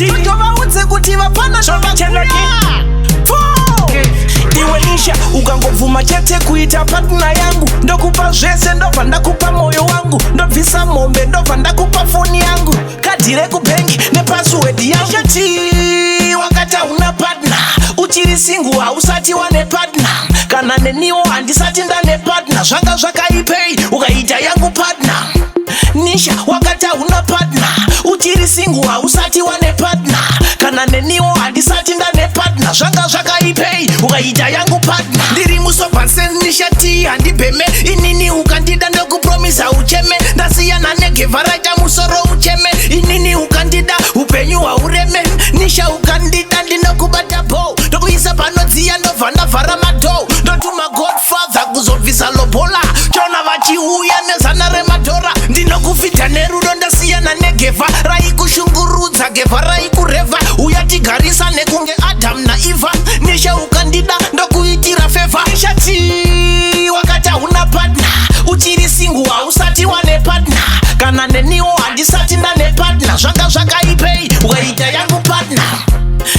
vaudze kuti vapana zvavakuya. Iwe Nisha ukangobvuma chete kuita partner yangu, ndokupa zvese, ndobva ndakupa moyo wangu, ndobvisa mombe, ndobva ndakupa foni yangu, kadhi rekubhengi nepassword yangu. Shati wakati una partner, uchiri single hausati wane partner, kana neniwo handisati ndane partner, zvanga zvakaipei ukaita yangu partner. Nisha wakati una partner, uchiri single hausati wane partner, kana neniwo handisati ndane partner, zvanga zvakaipei ukaita yangu partner. Ndiri musopansen Nishati handibheme, inini ukandida ndokupromisa ucheme, ndasiyana negevha raita musoro ucheme, inini ukandida upenyu haureme. Nisha ukandida ndinokubata bow, ndokuisa panodziya ndobva ndavhara madhow, ndotuma godfather kuzobvisa lobola, chona vachiuya nezana remadhora, ndinokufita nerudo ndasiyana negevha raikushungurudza, gevha raikurevha, uyatigarisa nekunge Adam naEva. Nisha ukandida ndokuitira favor. Nishati wakati una partner, uchiri single hausati wane partner, kana neniwo handisati ndane partner, zvanga zvakaipei ukaita yangu partner.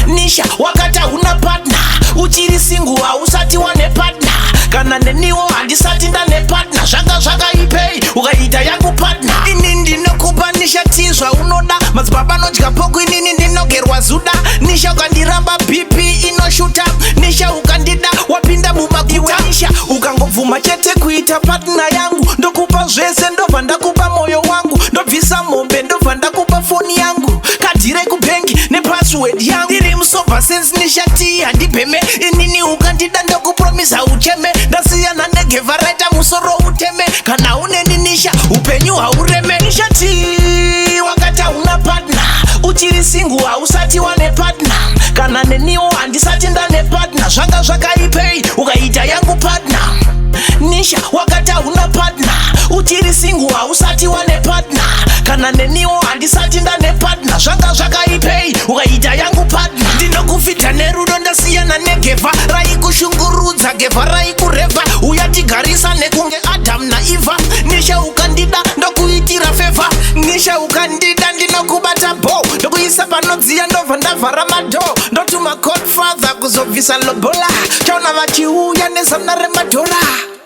Nisha wakati una partner, uchiri single hausati wane partner, kana neniwo handisati ndane partner, zvanga zvakaipei ukaita yangu partner. Ini ndinokupa Nishati zvaunoda, madzibaba anodya poko, inini ndinogerwa zuda. Nisha ukandiramba BP inoshuta, Nisha ukandida wapinda mumaguta. Nisha ukangobvuma chete kuita partner yangu, ndokupa zvese, ndobva ndakupa moyo wangu, ndobvisa mombe, ndobva ndakupa foni yangu, kadhi rekubhengi nepassword yangu. Ndiri musober sense Nishati handibheme, inini ukandida ndokupromisa ucheme, ndasiyana negevha raita musoro uteme, kana uneni Nisha upenyu haureme. Nishati wakati una partner, uchiri single hausati wane partner, kana neniwo handisati ndane partner, zvanga zvakaipei ukaita yangu partner. Nisha wakati una partner, uchiri single hausati wane partner, kana neniwo handisati ndane partner, zvanga zvakaipei ukaita yangu partner. Ndinokufita nerudo ndasiyana negevha raikushungurudza, gevha raikurevha, uyatigarisa nekunge Adam naEva. Nisha ukandida ndokuitira favor. Nisha ukandida ndinokubata bow, ndokuisa panodziya ndobva ndavhara madhow, ndotuma godfather kuzobvisa lobola, chona vachiuya nezana remadhora.